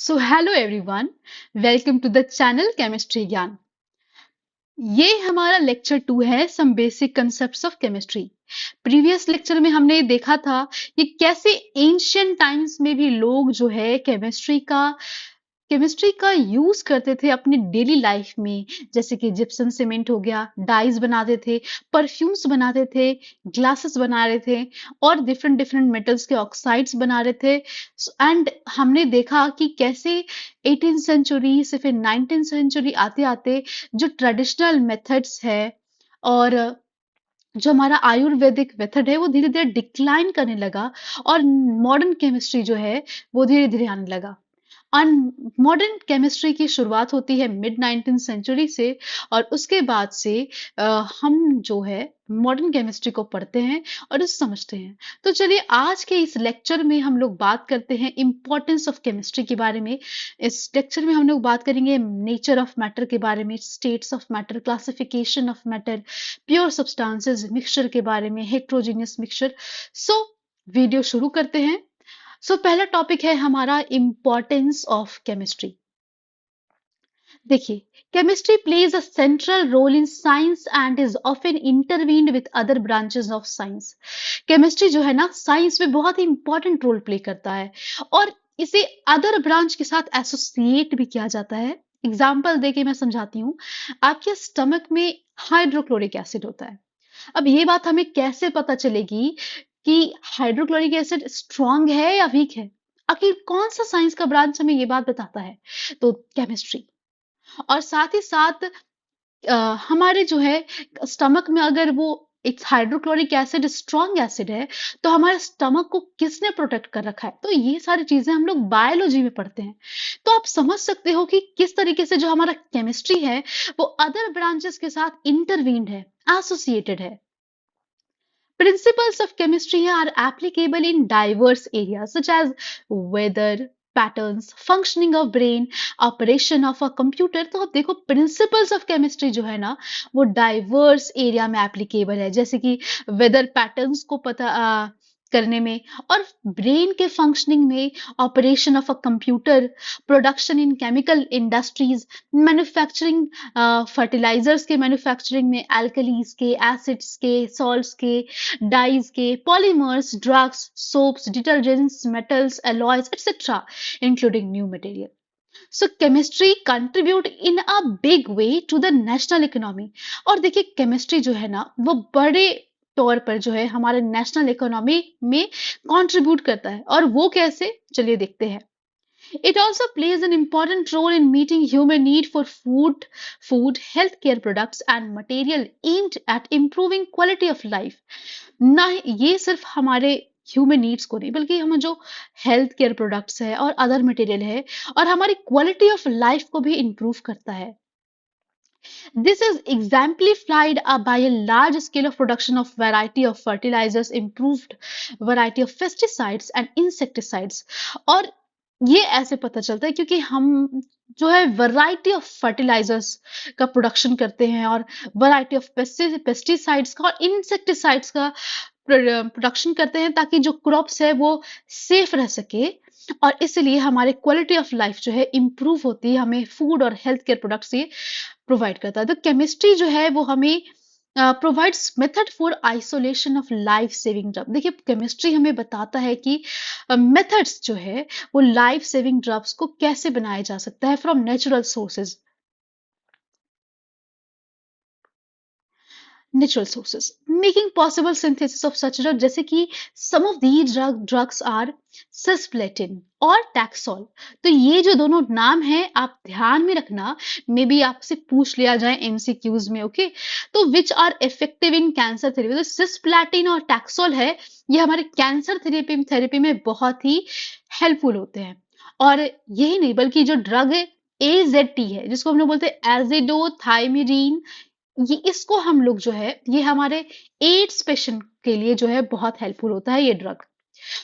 So hello everyone, welcome to the channel chemistry Gyan. ये हमारा lecture 2 है, some basic concepts of chemistry. Previous lecture में हमने देखा था कि कैसे एंशियंट टाइम्स में भी लोग जो है केमिस्ट्री का यूज करते थे अपनी डेली लाइफ में। जैसे कि जिप्सम सीमेंट हो गया, डाइज बनाते थे, परफ्यूम्स बनाते थे, ग्लासेस बना रहे थे और डिफरेंट डिफरेंट मेटल्स के ऑक्साइड्स बना रहे थे। एंड हमने देखा कि कैसे 18th सेंचुरी से फिर 19th सेंचुरी आते आते जो ट्रेडिशनल मेथड्स है और जो हमारा आयुर्वेदिक मेथड है वो धीरे धीरे डिक्लाइन करने लगा और मॉडर्न केमिस्ट्री जो है वो धीरे धीरे आने लगा। मॉडर्न केमिस्ट्री की शुरुआत होती है मिड 19th सेंचुरी से और उसके बाद से हम जो है मॉडर्न केमिस्ट्री को पढ़ते हैं और इसे समझते हैं। तो चलिए आज के इस लेक्चर में हम लोग बात करते हैं इम्पोर्टेंस ऑफ केमिस्ट्री के बारे में। इस लेक्चर में हम लोग बात करेंगे नेचर ऑफ मैटर के बारे में, states of matter, classification of matter, pure substances, mixture के बारे में, हेट्रोजीनियस मिक्सचर। सो वीडियो शुरू करते हैं। पहला टॉपिक है हमारा इम्पोर्टेंस ऑफ केमिस्ट्री। देखिए, chemistry plays a central role in science and is often intertwined with other branches of science. Chemistry जो है ना साइंस में बहुत ही इंपॉर्टेंट रोल प्ले करता है और इसे अदर ब्रांच के साथ एसोसिएट भी किया जाता है। एग्जाम्पल देके मैं समझाती हूँ। आपके स्टमक में हाइड्रोक्लोरिक एसिड होता है। अब ये बात हमें कैसे पता चलेगी कि हाइड्रोक्लोरिक एसिड स्ट्रांग है या वीक है? आखिर कौन सा साइंस का ब्रांच हमें ये बात बताता है? तो केमिस्ट्री। और साथ ही साथ अ, हमारे जो है स्टमक में अगर वो एक हाइड्रोक्लोरिक एसिड स्ट्रांग एसिड है तो हमारे स्टमक को किसने प्रोटेक्ट कर रखा है? तो ये सारी चीजें हम लोग बायोलॉजी में पढ़ते हैं। तो आप समझ सकते हो कि किस तरीके से जो हमारा केमिस्ट्री है वो अदर ब्रांचेस के साथ इंटरवीन्ड है, एसोसिएटेड है। Principles of chemistry are applicable in diverse areas such as weather, patterns, functioning of brain, operation of a computer। तो आप देखो प्रिंसिपल्स ऑफ केमिस्ट्री जो है ना वो डाइवर्स एरिया में एप्लीकेबल है, जैसे कि वेदर पैटर्न्स को पता करने में और ब्रेन के फंक्शनिंग में, operation of a computer, production in chemical industries, manufacturing, fertilizers के मैन्युफैक्चरिंग में, एल्कलीज के, एसिड्स के, सॉल्ट्स के, dyes के, polymers, drugs, soaps, detergents, metals, alloys, etc., including new material. So chemistry contribute in a big way to the national economy। और देखिए chemistry जो है ना वो बड़े तौर पर जो है हमारे नेशनल इकोनॉमी में कंट्रीब्यूट करता है। और वो कैसे, चलिए देखते हैं। It also plays an important role in meeting human need for food, healthcare products, and material aimed at improving quality of life। ना ये सिर्फ हमारे ह्यूमन नीड्स को नहीं बल्कि हम जो हेल्थ केयर प्रोडक्ट्स है और अदर मटेरियल है और हमारी क्वालिटी ऑफ लाइफ को भी इम्प्रूव करता है। This is exemplified by a large scale of production of variety of fertilizers, improved variety of pesticides and insecticides। और ये ऐसे पता चलता है क्योंकि हम जो है वैरायटी ऑफ फर्टिलाइजर्स का प्रोडक्शन करते हैं और वैरायटी ऑफ पेस्टिसाइड्स का और इंसेक्टिसाइड्स का प्रोडक्शन करते हैं ताकि जो क्रॉप्स है वो सेफ रह सके और इसलिए हमारे क्वालिटी ऑफ लाइफ जो है इम्प्रूव होती है। हमें फूड और हेल्थ केयर प्रोडक्ट्स ये प्रोवाइड करता है। तो केमिस्ट्री जो है वो हमें provides method for isolation of life saving drug. देखिए केमिस्ट्री हमें बताता है कि मेथड्स जो है वो लाइफ सेविंग ड्रग्स को कैसे बनाया जा सकता है from natural sources. Natural sources making possible synthesis of such drug, जैसे कि some of these drugs are cisplatin और taxol। तो ये जो दोनों नाम है आप ध्यान में रखना, मे बी आपसे पूछ लिया जाए एमसीक्यूज में। ओके, तो which are effective in cancer therapy. तो सिस्प्लेटिन और टैक्सोल है ये हमारे कैंसर थेरेपी में बहुत ही हेल्पफुल होते हैं। और यही नहीं बल्कि जो ड्रग है AZT है जिसको हम लोग बोलते हैं एजिडोथाइमिडीन, ये इसको हम लोग जो है ये हमारे एड्स पेशेंट के लिए जो है बहुत हेल्पफुल होता है ये ड्रग।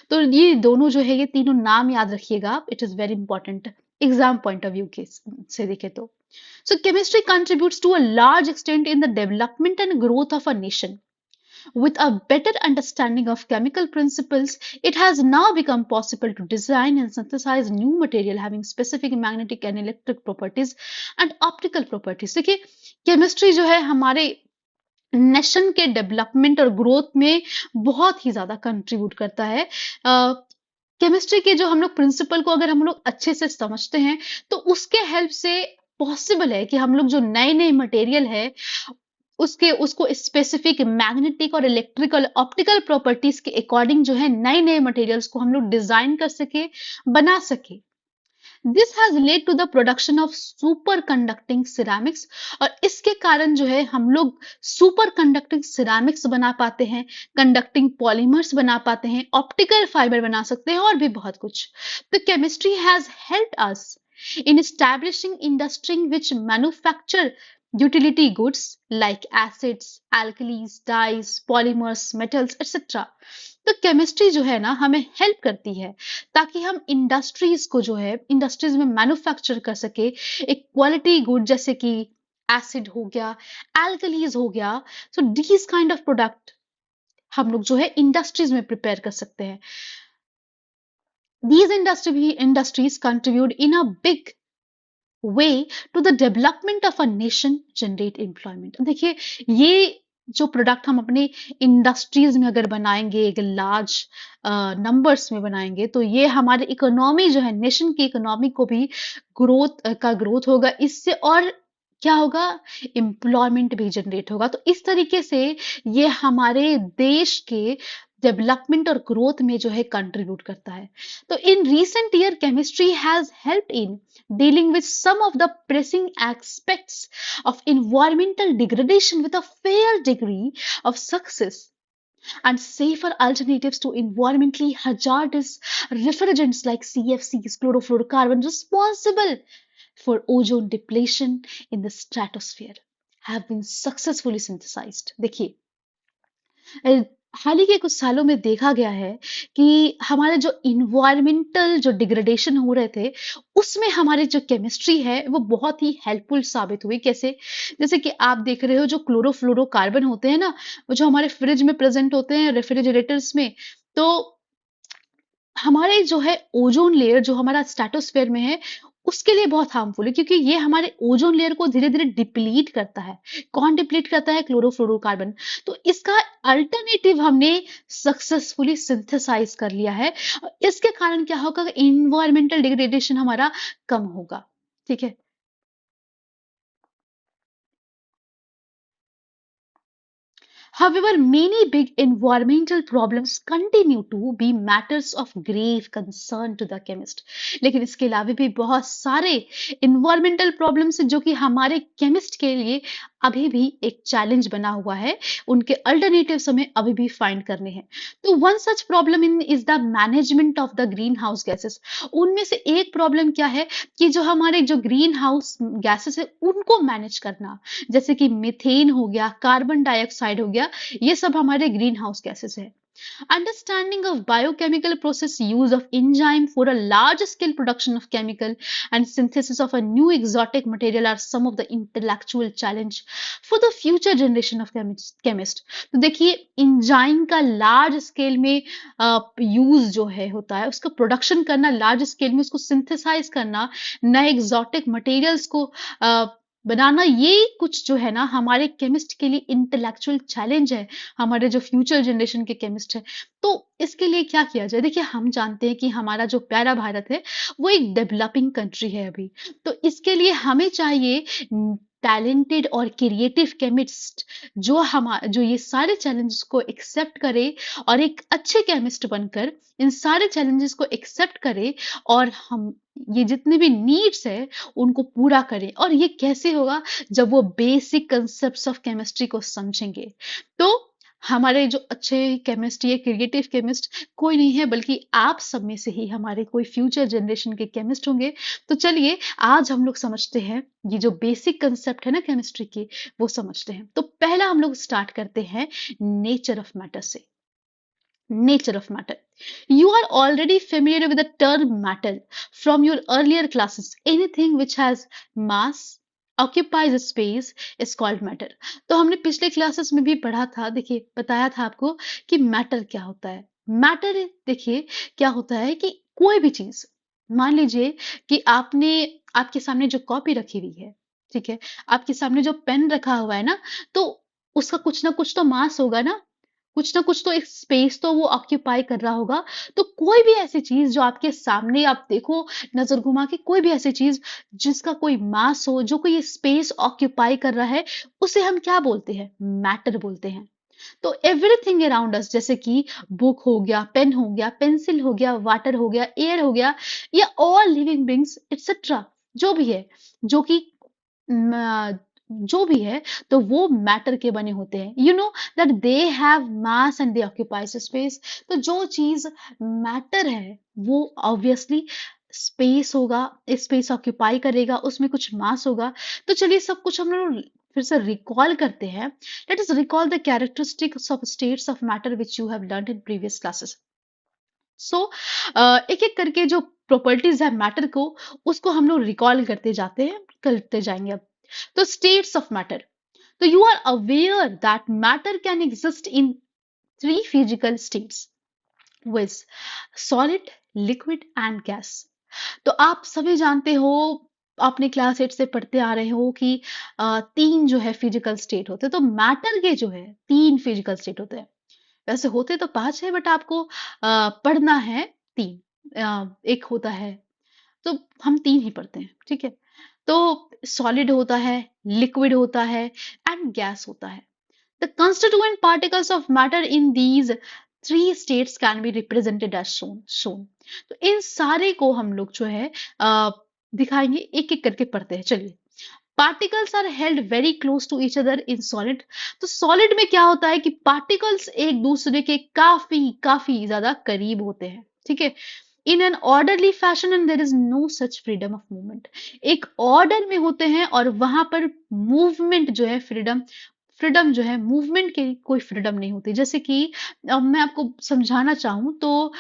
तो ये दोनों जो है ये तीनों नाम याद रखिएगा आप, it is very important exam point of view के से देखे तो। So chemistry contributes to a large extent in the development and growth of a nation. With a better understanding of chemical principles, it has now become possible to design and synthesize new material having specific magnetic and electric properties and optical properties. देखिए chemistry जो है हमारे nation के development और growth में बहुत ही ज्यादा contribute करता है। केमिस्ट्री के जो हम लोग प्रिंसिपल को अगर हम लोग अच्छे से समझते हैं तो उसके हेल्प से पॉसिबल है कि हम लोग जो नए नए मटेरियल है उसके उसको स्पेसिफिक मैग्नेटिक और इलेक्ट्रिकल ऑप्टिकल प्रॉपर्टीज के अकॉर्डिंग जो है नए नए मटेरियल्स को हम लोग डिजाइन कर सके, बना सके। This has led to the production of super conducting ceramics. और इसके कारण जो है हम लोग सुपर कंडक्टिंग सिरामिक्स बना पाते हैं, कंडक्टिंग पॉलीमर्स बना पाते हैं, ऑप्टिकल फाइबर बना सकते हैं और भी बहुत कुछ। तो chemistry has helped us in establishing industry which manufacture utility goods like acids, alkalis, dyes, polymers, metals, etc. तो केमिस्ट्री जो है ना हमें हेल्प करती है ताकि हम इंडस्ट्रीज को जो है इंडस्ट्रीज में मैन्युफैक्चर कर सके एक क्वालिटी गुड जैसे कि एसिड हो गया, एल्कलीज हो गया। So these kind of product हम लोग जो है इंडस्ट्रीज में प्रिपेयर कर सकते हैं। These industries contribute in a big way to the development of a nation, generate employment। देखिए ये जो प्रोडक्ट हम अपने इंडस्ट्रीज में अगर बनाएंगे एक लार्ज नंबर्स में बनाएंगे तो ये हमारे इकोनॉमी जो है नेशन की इकोनॉमी को भी ग्रोथ होगा इससे। और क्या होगा, एम्प्लॉयमेंट भी जनरेट होगा। तो इस तरीके से ये हमारे देश के डेवलपमेंट और ग्रोथ में जो है कंट्रीब्यूट करता है। तो इन recent year chemistry has helped in dealing with some of the pressing aspects of environmental degradation with a fair degree of success and safer alternatives to environmentally hazardous refrigerants like CFCs, chlorofluorocarbon, responsible for ozone depletion in the stratosphere, have been successfully synthesized। देखिए हाल ही के कुछ सालों में देखा गया है कि हमारे जो इन्वायरमेंटल जो डिग्रेडेशन हो रहे थे उसमें हमारी जो केमिस्ट्री है वो बहुत ही हेल्पफुल साबित हुई। कैसे? जैसे कि आप देख रहे हो जो क्लोरोफ्लोरोकार्बन होते हैं ना, वो जो हमारे फ्रिज में प्रेजेंट होते हैं रेफ्रिजरेटर्स में, तो हमारे जो है ओजोन लेयर जो हमारा स्ट्रेटोस्फेयर में है उसके लिए बहुत हार्मफुल है क्योंकि ये हमारे ओजोन लेयर को धीरे धीरे डिप्लीट करता है। कौन डिप्लीट करता है? क्लोरोफ्लोरोकार्बन। तो इसका अल्टरनेटिव हमने सक्सेसफुली सिंथेसाइज कर लिया है। इसके कारण क्या होगा, इन्वायरमेंटल डिग्रेडेशन हमारा कम होगा। ठीक है। However, many big environmental problems continue to be matters of grave concern to the chemist। लेकिन इसके अलावा भी बहुत सारे environmental problems हैं जो कि हमारे chemist के लिए अभी भी एक चैलेंज बना हुआ है, उनके अल्टरनेटिव्स हमें अभी भी फाइंड करने हैं। तो one such problem in is the management of the green house gases. उनमें से एक प्रॉब्लम क्या है कि जो हमारे जो ग्रीन हाउस गैसेस है उनको मैनेज करना, जैसे कि मीथेन हो गया, कार्बन डाइऑक्साइड हो गया, ये सब हमारे ग्रीन हाउस गैसेस है। Understanding of biochemical process use of enzyme for a large scale production of chemical and synthesis of a new exotic material are some of the intellectual challenge for the future generation of chemist। तो देखिए enzyme का large scale में use जो है होता है, उसका production करना लार्ज स्केल में, उसको सिंथेसाइज करना, नए एग्जॉटिक मटेरियल्स को बनाना, ये कुछ जो है ना हमारे केमिस्ट के लिए इंटेलेक्चुअल चैलेंज है, हमारे जो फ्यूचर जनरेशन के केमिस्ट है। तो इसके लिए क्या किया जाए? देखिए हम जानते हैं कि हमारा जो प्यारा भारत है वो एक डेवलपिंग कंट्री है अभी। तो इसके लिए हमें चाहिए टैलेंटेड और क्रिएटिव केमिस्ट जो ये सारे चैलेंजेस को एक्सेप्ट करे और एक अच्छे केमिस्ट बनकर इन सारे चैलेंजेस को एक्सेप्ट करे और हम ये जितने भी नीड्स है उनको पूरा करें। और ये कैसे होगा? जब वो बेसिक कंसेप्ट्स ऑफ केमिस्ट्री को समझेंगे। तो हमारे जो अच्छे केमिस्ट, ये क्रिएटिव केमिस्ट कोई नहीं है बल्कि आप सब में से ही हमारे कोई फ्यूचर जनरेशन के केमिस्ट होंगे। तो चलिए आज हम लोग समझते हैं ये जो बेसिक कंसेप्ट है ना केमिस्ट्री की, वो समझते हैं। तो पहला हम लोग स्टार्ट करते हैं नेचर ऑफ मैटर से। Nature of matter. You are already familiar with the term matter from your earlier classes. Anything which has mass, occupies space is called matter. तो हमने पिछले क्लासेस में भी पढ़ा था, देखिए बताया था आपको कि मैटर क्या होता है। मैटर देखिए क्या होता है कि कोई भी चीज, मान लीजिए कि आपने, आपके सामने जो कॉपी रखी हुई है, ठीक है, आपके सामने जो पेन रखा हुआ है ना, तो उसका कुछ ना कुछ तो मास होगा ना, कुछ ना कुछ तो एक स्पेस तो वो ऑक्यूपाई कर रहा होगा। तो कोई भी ऐसी चीज जो आपके सामने आप देखो, नजर घुमा के, कोई भी ऐसी चीज जिसका कोई मास हो, जो कोई स्पेस ऑक्यूपाई कर रहा है, उसे हम क्या बोलते हैं? मैटर बोलते हैं। तो एवरीथिंग अराउंड अस, जैसे कि बुक हो गया, पेन हो गया, पेंसिल हो गया, वाटर हो गया, एयर हो गया, या ऑल लिविंग बींग्स एक्सेट्रा, जो भी है, जो कि जो भी है, तो वो मैटर के बने होते हैं। You know that they have mass and they occupies space. तो जो चीज मैटर है वो ऑब्वियसली स्पेस होगा, स्पेस ऑक्यूपाई करेगा, उसमें कुछ मास होगा। तो चलिए सब कुछ हम लोग फिर से रिकॉल करते हैं। Let us recall the characteristics of states of matter which you have learned in previous classes. So एक एक करके जो प्रॉपर्टीज है मैटर को, उसको हम लोग रिकॉल करते जाते हैं, करते जाएंगे अब। तो स्टेट्स ऑफ मैटर, तो you are aware that matter can exist in three physical states, which solid, liquid and gas. तो आप सभी जानते हो, आपने क्लास 8 से पढ़ते आ रहे हो कि तीन जो है फिजिकल स्टेट होते हैं। तो मैटर के जो है तीन फिजिकल स्टेट होते हैं। वैसे होते तो पांच है, बट आपको पढ़ना है तीन। एक होता है, तो हम तीन ही पढ़ते हैं, ठीक है। तो सॉलिड होता है, लिक्विड होता है एंड गैस होता है। The constituent particles of matter in these three states can be represented as shown। तो इन सारे को हम लोग जो है दिखाएंगे, एक एक करके पढ़ते हैं, चलिए। Particles are held very close to each other in solid. तो सॉलिड में क्या होता है कि पार्टिकल्स एक दूसरे के काफी काफी ज्यादा करीब होते हैं, ठीक है, in an orderly fashion and there is no such freedom of movement. एक ऑर्डर में होते हैं और वहां पर मूवमेंट जो है, फ्रीडम, फ्रीडम जो है, मूवमेंट की कोई फ्रीडम नहीं होती। जैसे कि मैं आपको समझाना चाहूँ तो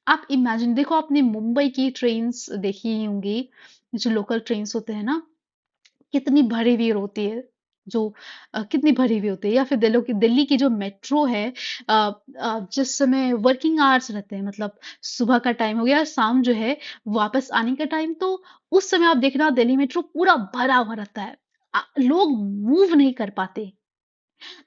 आप इमेजिन, देखो आपने मुंबई की ट्रेन्स देखी ही होंगी, जो लोकल ट्रेन्स होते हैं ना, कितनी भरी हुई होती है, जो कितनी भरी हुई होती है। या फिर दिल्ली की जो मेट्रो है, जिस समय वर्किंग आवर्स रहते हैं, मतलब सुबह का टाइम हो गया, शाम जो है वापस आने का टाइम, तो उस समय आप देखना दिल्ली मेट्रो पूरा भरा हुआ रहता है। लोग मूव नहीं कर पाते।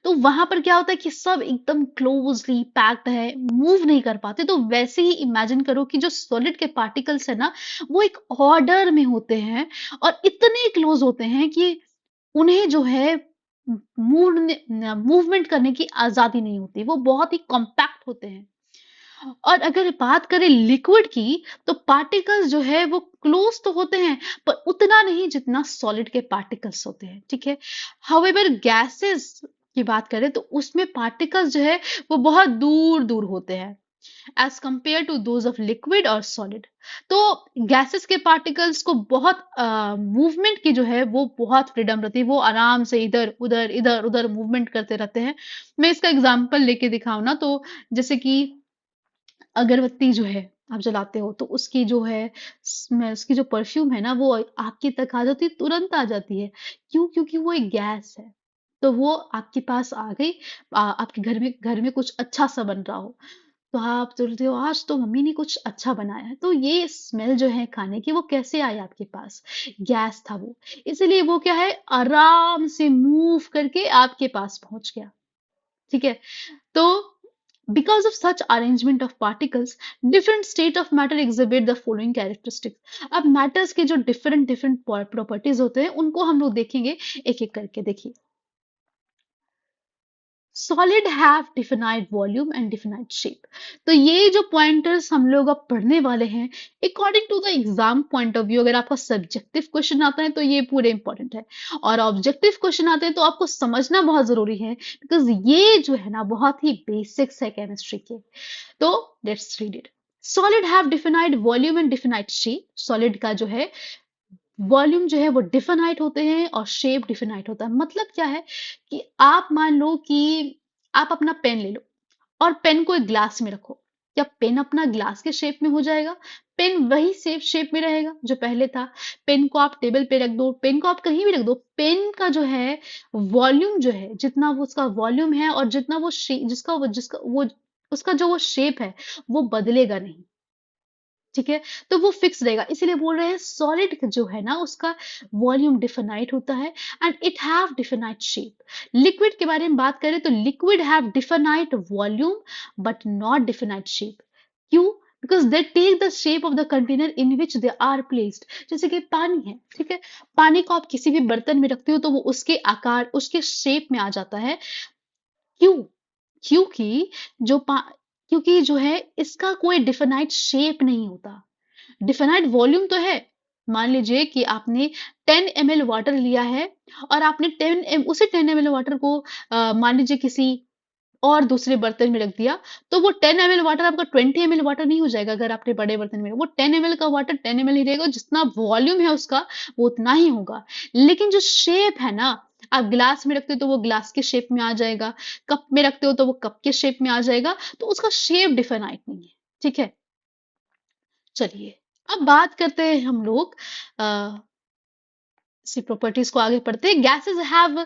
तो वहां पर क्या होता है कि सब एकदम क्लोजली पैक्ड है, मूव नहीं कर पाते। तो वैसे ही इमेजिन करो कि जो सॉलिड के पार्टिकल्स है ना, वो एक ऑर्डर में होते हैं और इतने क्लोज होते हैं कि उन्हें जो है मूवमेंट करने की आजादी नहीं होती, वो बहुत ही कॉम्पैक्ट होते हैं। और अगर बात करें लिक्विड की, तो पार्टिकल्स जो है वो क्लोज तो होते हैं, पर उतना नहीं जितना सॉलिड के पार्टिकल्स होते हैं, ठीक है। हाउएवर गैसेस की बात करें तो उसमें पार्टिकल्स जो है वो बहुत दूर दूर होते हैं as compare to those of liquid और सॉलिड। तो गैसेस के पार्टिकल्स को बहुत मूवमेंट की जो है वो बहुत फ्रीडम रहती है, वो आराम से इधर उधर मूवमेंट करते रहते हैं। मैं इसका एग्जांपल लेके दिखाऊं ना, तो जैसे कि अगरबत्ती जो है आप जलाते हो, तो उसकी जो है स्मेल, उसकी जो परफ्यूम है ना, वो आपके तक आ जाती है, तुरंत आ जाती है। क्यों? क्योंकि वो एक गैस है। तो वो आपके पास आ गई, आपके घर में कुछ अच्छा सा बन रहा हो, तो आप बोलते हो आज तो मम्मी ने कुछ अच्छा बनाया है। तो ये स्मेल जो है खाने की, वो कैसे आई आपके पास? गैस था वो। इसलिए वो क्या है, आराम से मूव करके आपके पास पहुंच गया, ठीक है। तो because of such arrangement of particles, different state of matter exhibit the following characteristics। अब matters के जो different different properties होते हैं, उनको हम लोग देखेंगे एक एक करके। देखिए, solid have definite volume and definite shape. तो ये जो पॉइंटर्स हम लोग अब पढ़ने वाले हैं, according to the exam point of view, अगर आपका सब्जेक्टिव क्वेश्चन आता है तो ये पूरे इंपॉर्टेंट है, और ऑब्जेक्टिव क्वेश्चन आते हैं तो आपको समझना बहुत जरूरी है, बिकॉज ये जो है ना बहुत ही बेसिक्स है केमिस्ट्री के। तो let's read it. Solid have definite volume and definite shape. Solid का जो है वॉल्यूम जो है वो डिफिनाइट होते हैं और शेप डिफिनाइट होता है। मतलब क्या है कि आप मान लो कि आप अपना पेन ले लो और पेन को एक ग्लास में रखो, क्या पेन अपना ग्लास के शेप में हो जाएगा? पेन वही शेप में रहेगा जो पहले था। पेन को आप टेबल पे रख दो, पेन को आप कहीं भी रख दो, पेन का जो है वॉल्यूम जो है, जितना वो उसका वॉल्यूम है और जितना वो जिसका वो उसका जो वो शेप है वो बदलेगा नहीं। ठीक है, तो वो फिक्स रहेगा, इसीलिए बोल रहे हैं सॉलिड जो है ना उसका वॉल्यूम डिफिनाइट होता है and it have definite shape. Liquid के बारे में बात करें तो liquid have definite volume but not definite shape. क्यों? Because they take the shape of the container in which they are placed. जैसे कि पानी है, ठीक है, पानी को आप किसी भी बर्तन में रखते हो तो वो उसके आकार उसके शेप में आ जाता है। क्यों? क्योंकि जो पा क्योंकि जो है इसका कोई डिफिनाइट शेप नहीं होता। डिफिनाइट वॉल्यूम तो है। मान लीजिए कि आपने 10 ml वाटर लिया है और आपने उसी 10 ml वाटर को मान लीजिए किसी और दूसरे बर्तन में रख दिया, तो वो 10 ml वाटर आपका 20 ml वाटर नहीं हो जाएगा। अगर आपने बड़े बर्तन में, वो 10 ml का वाटर 10 ml ही रहेगा, जितना वॉल्यूम है उसका वो उतना ही होगा। लेकिन जो शेप है ना, आप ग्लास में रखते हो तो वो ग्लास के शेप में आ जाएगा, कप में रखते हो तो वो कप के शेप में आ जाएगा, तो उसका शेप डिफाइनाइट नहीं है। ठीक है, चलिए अब बात करते हैं हम लोग इसी प्रॉपर्टीज को आगे पढ़ते हैं। Gases have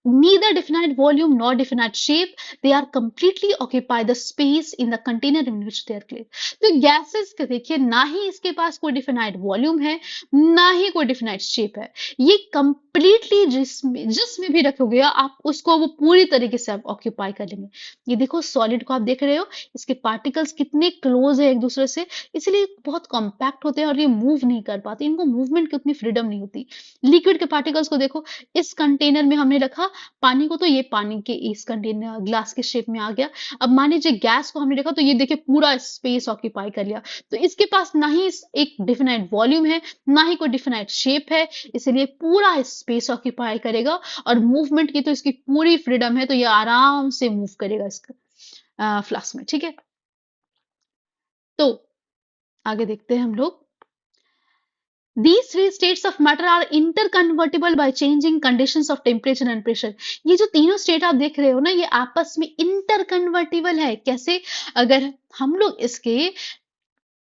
neither definite volume nor definite shape, they are completely occupy the space in the container in which they are placed। तो गैसेस के देखिए ना ही इसके पास कोई डिफिनाइट वॉल्यूम है ना ही कोई डिफिनाइट शेप है, ये कंप्लीटली जिसमें भी रखोगे आप उसको वो पूरी तरीके से आप ऑक्यूपाई कर लेंगे। ये देखो सॉलिड को आप देख रहे हो, इसके पार्टिकल्स कितने क्लोज है एक दूसरे से, इसलिए बहुत कॉम्पैक्ट होते हैं और ये मूव नहीं कर पाते, इनको मूवमेंट की उतनी फ्रीडम नहीं होती। लिक्विड के पार्टिकल्स को देखो, इस कंटेनर में हमने रखा पानी को, तो ये पानी के इस कंटेनर ग्लास के शेप में आ गया। अब मान लीजिए गैस को हमने देखा तो ये देखिए पूरा स्पेस ऑक्यूपाई कर लिया, तो इसके पास ना ही एक डिफिनाइट वॉल्यूम है ना ही कोई डिफिनाइट शेप है, इसलिए पूरा स्पेस ऑक्यूपाई करेगा और मूवमेंट की तो इसकी पूरी फ्रीडम है, तो ये आराम से मूव करेगा इसका फ्लास्क में। ठीक है, तो आगे देखते हैं हम लोग। These three states of matter are interconvertible by changing conditions of temperature and pressure। ये जो तीनों स्टेट आप देख रहे हो ना, ये आपस में इंटरकन्वर्टिबल है। कैसे? अगर हम लोग इसके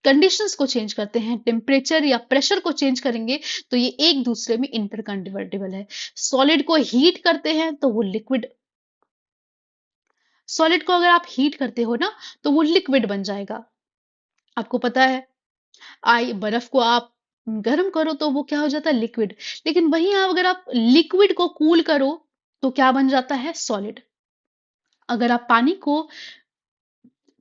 कंडीशंस को चेंज करते हैं, टेम्परेचर या प्रेशर को चेंज करेंगे, तो ये एक दूसरे में इंटरकन्वर्टिबल है। सॉलिड को हीट करते हैं तो वो लिक्विड, सॉलिड को अगर आप हीट करते हो ना तो वो लिक्विड बन जाएगा। आपको पता है बर्फ को आप गर्म करो तो वो क्या हो जाता है? लिक्विड। लेकिन वहीं अगर आप लिक्विड को कूल करो तो क्या बन जाता है? सॉलिड। अगर आप पानी को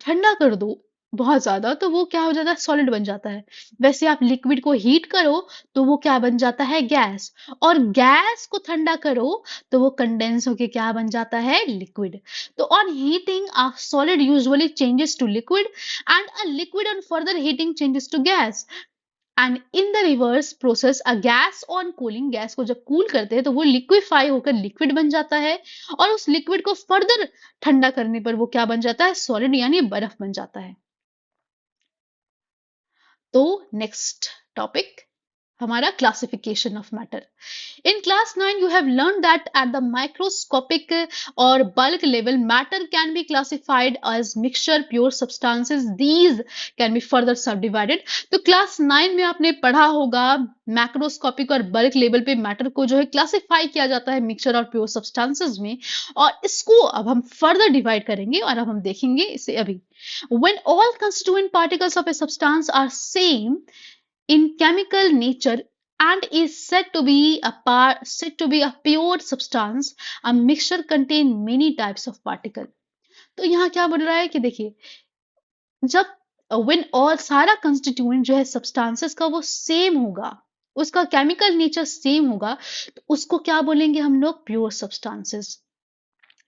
ठंडा कर दो बहुत ज्यादा तो वो क्या हो जाता है? सॉलिड बन जाता है। वैसे आप लिक्विड को हीट करो तो वो क्या बन जाता है? गैस। और गैस को ठंडा करो तो वो कंडेंस होके क्या बन जाता है? लिक्विड। तो on heating a solid usually changes to liquid and a liquid on further heating changes to gas. And in the reverse process a gas on cooling, gas को जब कूल करते हैं तो वो लिक्विफाई होकर लिक्विड बन जाता है और उस लिक्विड को फर्दर ठंडा करने पर वो क्या बन जाता है? सॉलिड यानी बर्फ बन जाता है। तो नेक्स्ट टॉपिक हमारा classification of matter. In class 9, you have learned that at the microscopic or bulk level, matter can be classified as mixture, pure substances. These can be further subdivided. तो class 9 में आपने पढ़ा होगा macroscopic और bulk level पे matter को जो है क्लासिफाई किया जाता है मिक्सचर और प्योर सब्सटेंसेस में, और इसको अब हम फर्दर डिवाइड करेंगे और अब हम देखेंगे इसे अभी। When all constituent particles of a substance are same in chemical nature and is said to be a pure substance, a mixture contain many types of particle। तो यहाँ क्या बोल रहा है कि देखिए, जब when all सारा कंस्टिट्यूएंट जो है सब्सटेंसेस का वो सेम होगा, उसका केमिकल नेचर सेम होगा, तो उसको क्या बोलेंगे हम लोग? Pure substances.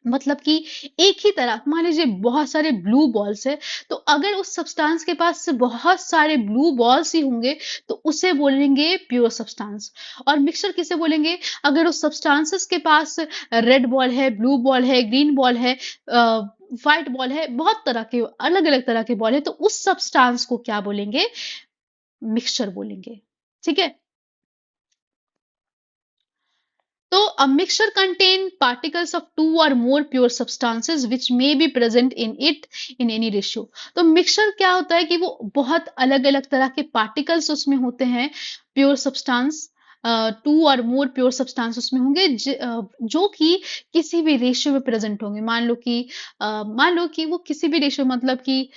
मतलब कि एक ही तरह, मान लीजिए बहुत सारे ब्लू बॉल्स है, तो अगर उस सब्सटेंस के पास से बहुत सारे ब्लू बॉल्स ही होंगे तो उसे बोलेंगे प्योर सब्सटेंस। और मिक्सचर किसे बोलेंगे? अगर उस सब्सटेंसेस के पास रेड बॉल है, ब्लू बॉल है, ग्रीन बॉल है, व्हाइट बॉल है, बहुत तरह के अलग अलग तरह के बॉल है, तो उस सब्सटेंस को क्या बोलेंगे? मिक्सचर बोलेंगे। ठीक है, तो a mixture contain particles of two or more pure substances which may be present in it in any ratio. तो मिक्सचर क्या होता है कि वो बहुत अलग अलग तरह के पार्टिकल्स उसमें होते हैं, प्योर सब्सटेंस, टू और मोर प्योर सब्सटेंस उसमें होंगे जो कि किसी भी रेशियो में प्रेजेंट होंगे। मान लो कि वो किसी भी रेशियो, मतलब कि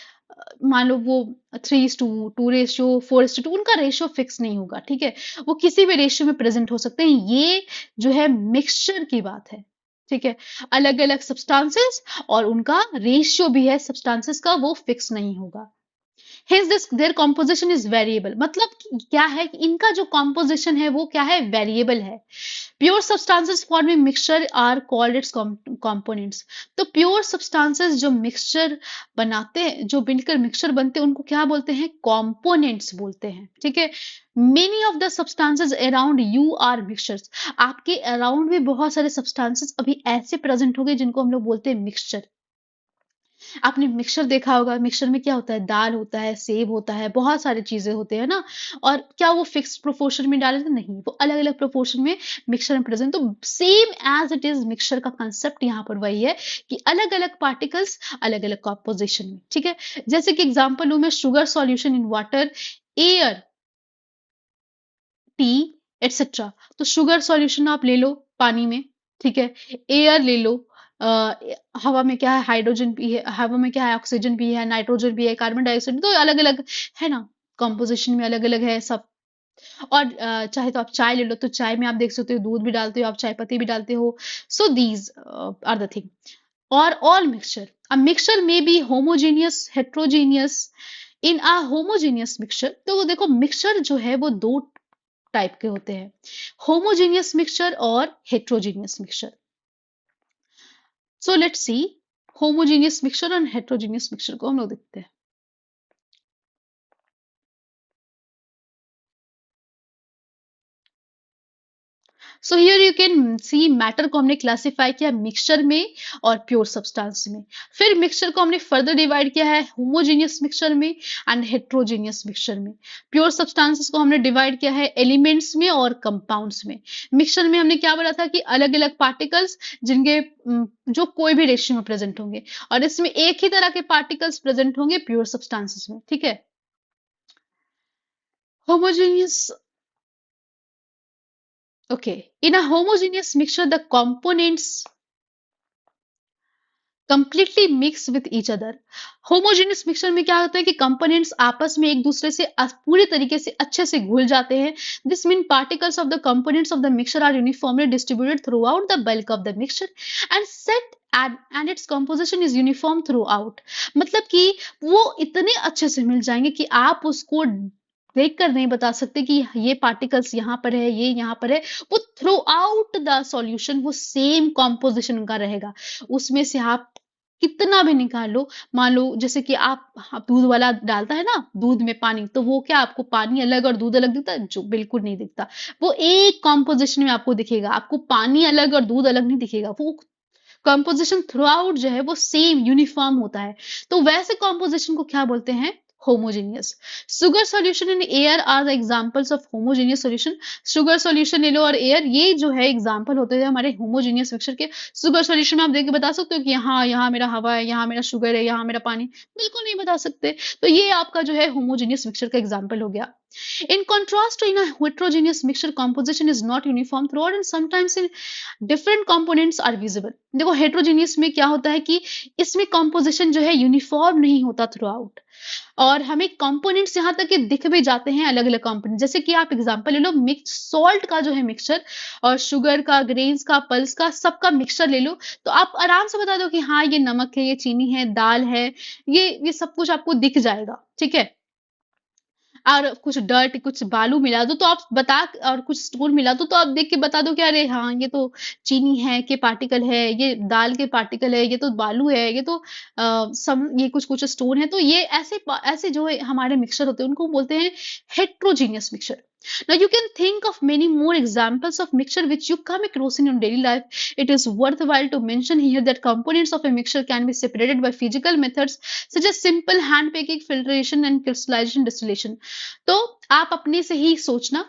मान लो वो 3:2, 4:2, उनका रेशियो फिक्स नहीं होगा, ठीक है। वो किसी भी रेशियो में प्रेजेंट हो सकते हैं। ये जो है मिक्सचर की बात है, ठीक है। अलग अलग सब्सटेंसेस और उनका रेशियो भी है सब्सटेंसेस का, वो फिक्स नहीं होगा। Hence this their composition is variable, मतलब क्या है कि इनका जो composition है वो क्या है, वेरिएबल है। Pure substances forming mixture are called its components. तो प्योर सब्सटेंसेस जो मिक्सचर बनाते हैं, जो मिलकर मिक्सचर बनते हैं, उनको क्या बोलते हैं, कंपोनेंट्स बोलते हैं, ठीक है। Many of the substances around you are mixtures. आपके अराउंड भी बहुत सारे सब्सटेंसेस अभी ऐसे प्रेजेंट हो गए जिनको हम लोग बोलते हैं मिक्सचर। आपने मिक्सचर देखा होगा, मिक्सचर में क्या होता है, दाल होता है, सेब होता है, बहुत सारी चीजें होते हैं ना। और क्या वो फिक्स प्रोपोर्शन में डाले थे, नहीं, वो अलग अलग प्रोपोर्शन में मिक्सचर में प्रेजेंट। तो same as it is mixture का कंसेप्ट यहाँ पर वही है कि अलग अलग पार्टिकल्स अलग अलग कॉम्पोजिशन में, ठीक है। जैसे कि एग्जाम्पल लू मैं, sugar solution in water, air, T, etcetera. तो शुगर सॉल्यूशन आप ले लो पानी में, ठीक है। एयर ले लो, हवा में क्या है, हाइड्रोजन भी है, हवा में क्या है, ऑक्सीजन भी है, नाइट्रोजन भी है, कार्बन डाइऑक्साइड, तो अलग अलग है ना, कंपोजिशन में अलग अलग है सब। और चाहे तो आप चाय ले लो, तो चाय में आप देख सकते हो दूध भी डालते हो, आप चाय पत्ती भी डालते हो। So these are the thing. और ऑल मिक्सचर, अ मिक्सचर में बी homogeneous, heterogeneous. In a homogeneous mixture, तो देखो मिक्सचर जो है वो दो टाइप के होते हैं, होमोजीनियस मिक्सचर और heterogeneous mixture. So let's see homogeneous mixture और हेट्रोजीनियस मिक्सचर को हम लोग देखते हैं। So here you can see matter को हमने क्लासिफाई किया मिक्सचर में और प्योर सब्सटेंस में। फिर मिक्सचर को हमने फर्दर डिवाइड किया है होमोजीनियस मिक्सचर में एंड हेट्रोजीनियस मिक्सचर में। प्योर सब्सटेंसेस को हमने डिवाइड किया है एलिमेंट्स में और कंपाउंड्स में। मिक्सचर में हमने क्या बोला था कि अलग अलग पार्टिकल्स जिनके जो कोई भी रेशियो में प्रेजेंट होंगे, और इसमें एक ही तरह के पार्टिकल्स प्रेजेंट होंगे प्योर सब्सटेंसेस में, ठीक है। Homogeneous, okay, in a homogeneous mixture the components completely mix with each other. Homogeneous mixture में क्या होता है कि कंपोनेंट्स आपस में एक दूसरे से पूरी तरीके से अच्छे से घुल जाते हैं। This mean particles of the components of the mixture are uniformly distributed throughout the bulk of the mixture and set and its composition is uniform throughout. मतलब कि वो इतने अच्छे से मिल जाएंगे कि आप उसको देख कर नहीं बता सकते कि ये पार्टिकल्स यहाँ पर है, ये यहाँ पर है। वो थ्रू आउट द सॉल्यूशन वो सेम कॉम्पोजिशन उनका रहेगा। उसमें से आप कितना भी निकाल लो, मान लो जैसे कि आप दूध वाला डालता है ना दूध में पानी, तो वो क्या आपको पानी अलग और दूध अलग दिखता है, जो बिल्कुल नहीं दिखता। वो एक कॉम्पोजिशन में आपको दिखेगा, आपको पानी अलग और दूध अलग नहीं दिखेगा। वो कंपोजिशन थ्रू आउट जो है वो सेम यूनिफॉर्म होता है। तो वैसे कंपोजिशन को क्या बोलते हैं, homogeneous. Sugar solution in air are the examples of homogeneous solution. Sugar solution ले लो और एयर, ये जो है एग्जांपल होते हैं हमारे होमोजेनियस मिक्सचर के। शुगर सॉल्यूशन में आप देख के बता सकते हो कि यहाँ यहाँ मेरा हवा है, यहाँ मेरा शुगर है, यहाँ मेरा पानी, बिल्कुल नहीं बता सकते। तो ये आपका जो है होमोजेनियस मिक्सचर का एग्जाम्पल हो गया। In contrast to in a heterogeneous mixture, composition is not uniform throughout and sometimes in different components are visible। देखो heterogeneous में क्या होता है कि इसमें composition जो है यूनिफॉर्म नहीं होता थ्रू आउट, और हमें कंपोनेंट्स यहाँ तक कि दिख भी जाते हैं अलग अलग कंपोनेंट। जैसे कि आप एग्जांपल ले लो मिक्स सॉल्ट का जो है मिक्सचर, और शुगर का, ग्रेन्स का, पल्स का, सबका मिक्सचर ले लो, तो आप आराम से बता दो कि हाँ ये नमक है, ये चीनी है, दाल है, ये सब कुछ आपको दिख जाएगा, ठीक है। और कुछ डर्ट, कुछ बालू मिला दो तो आप बता, और कुछ स्टोन मिला दो तो आप देख के बता दो कि अरे हाँ ये तो चीनी है के पार्टिकल है, ये दाल के पार्टिकल है, ये तो बालू है, ये तो सम ये कुछ कुछ स्टोन है। तो ये ऐसे ऐसे जो हमारे मिक्सचर होते हैं उनको बोलते हैं heterogeneous mixture. Now you can think of many more examples of mixture which you come across in your daily life. It is worthwhile to mention here that components of a mixture can be separated by physical methods such as simple hand picking, filtration and crystallization, distillation। तो आप अपने से ही सोचना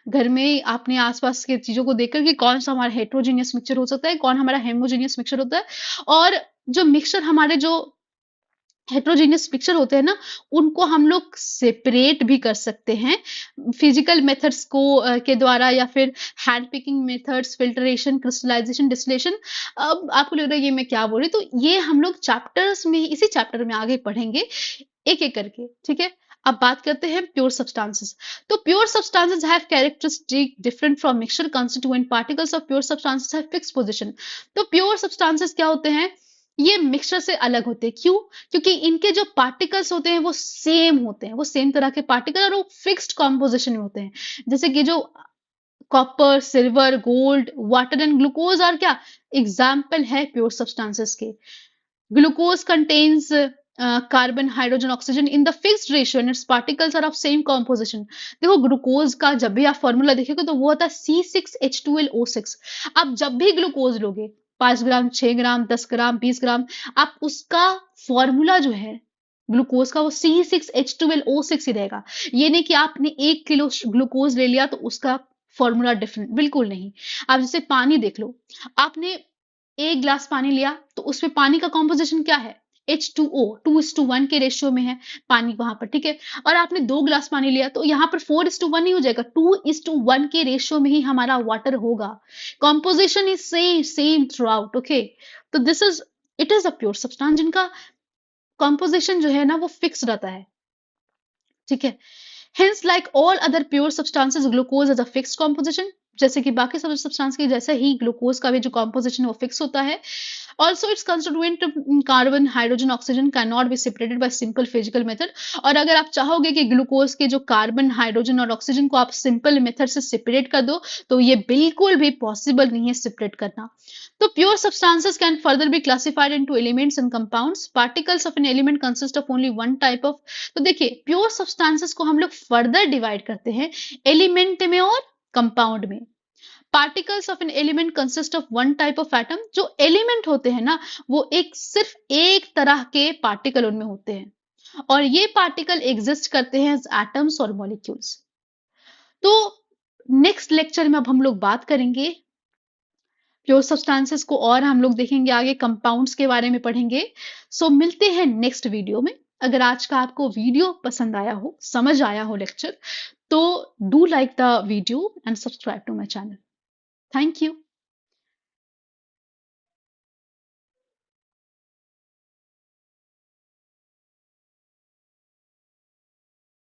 घर में आपने आसपास के चीजों को देखकर कि कौन सा हमारा हेट्रोजीनियस मिक्सचर हो सकता है, कौन हमारा हेमोजीनियस मिक्सचर होता है। और जो मिक्सचर हमारे जो हेट्रोजीनियस मिक्सचर होते हैं ना, उनको हम लोग सेपरेट भी कर सकते हैं फिजिकल मेथड्स के द्वारा, या फिर hand picking methods, filtration, crystallization, distillation. अब आपको लग रहा है ये मैं क्या बोल रही, तो ये हम लोग चैप्टर्स में, इसी चैप्टर में आगे पढ़ेंगे एक एक करके, ठीक है। अब बात करते हैं प्योर सब्सटेंसेस। तो pure substances have characteristic different from mixture constituent particles of pure substances have fixed position. तो प्योर सब्सटेंसेस क्या होते हैं, ये मिक्सचर से अलग होते हैं। क्यों? क्योंकि इनके जो पार्टिकल्स होते हैं वो सेम होते हैं, वो सेम तरह के पार्टिकल, और वो फिक्स्ड कॉम्पोजिशन में होते हैं। जैसे कि जो copper, silver, gold, water and glucose are क्या एग्जाम्पल है प्योर सब्सटेंसेस के। Glucose contains carbon, hydrogen, oxygen in the fixed ratio and its particles are of same composition. देखो ग्लूकोज का जब भी आप फॉर्मूला देखेगा तो वो होता है C6H12O6। आप जब भी ग्लूकोज लोगे, 5 ग्राम, 6 ग्राम, 10 ग्राम, 20 ग्राम, आप उसका फॉर्मूला जो है ग्लूकोज का वो C6H12O6 ही रहेगा। ये नहीं कि आपने 1 किलो ग्लूकोज ले लिया तो उसका फॉर्मूला डिफरेंट, बिल्कुल नहीं। आप जैसे पानी देख लो, आपने 1 ग्लास पानी लिया तो उसमें पानी का कॉम्पोजिशन क्या है, H2O, 2:1 के रेशियो में है पानी वहां पर, ठीक है। और आपने 2 ग्लास पानी लिया तो यहाँ पर 4:1 ही हो जाएगा, 2:1 के रेशियो में ही हमारा वाटर होगा। Composition is same same throughout, okay. तो this is, it is a pure substance जिनका कॉम्पोजिशन जो है ना वो फिक्स रहता है, ठीक है। Hence, like all other pure substances, glucose is a fixed composition. जैसे कि बाकी सब सब्सटेंस के जैसे ही ग्लूकोज का भी जो कॉम्पोजिशन है वो फिक्स होता है। Also it's constituent carbon, hydrogen, oxygen can not be separated by simple physical method. और अगर आप चाहोगे कि ग्लूकोज के जो कार्बन, हाइड्रोजन और ऑक्सीजन को आप सिंपल मेथड से सेपरेट कर दो, तो ये बिल्कुल भी पॉसिबल नहीं है सेपरेट करना। तो pure substances can further be classified into elements and compounds. Particles of an element consist of only one type of। तो देखिए प्योर सब्सटेंसेस को हम लोग फर्दर डिवाइड करते हैं एलिमेंट में और कंपाउंड में। Particles of an element consist of one type of atom. जो एलिमेंट होते हैं ना वो एक सिर्फ एक तरह के पार्टिकल उनमें होते हैं, और ये पार्टिकल एग्जिस्ट करते हैं एज एटम्स और मॉलिक्यूल्स। तो नेक्स्ट लेक्चर में अब हम लोग बात करेंगे प्योर सब्सटेंसेस को, और हम लोग देखेंगे आगे कंपाउंड्स के बारे में पढ़ेंगे। सो मिलते हैं नेक्स्ट वीडियो में। अगर आज का आपको वीडियो पसंद आया हो, समझ आया हो लेक्चर, तो do like the video and subscribe to my channel. Thank you.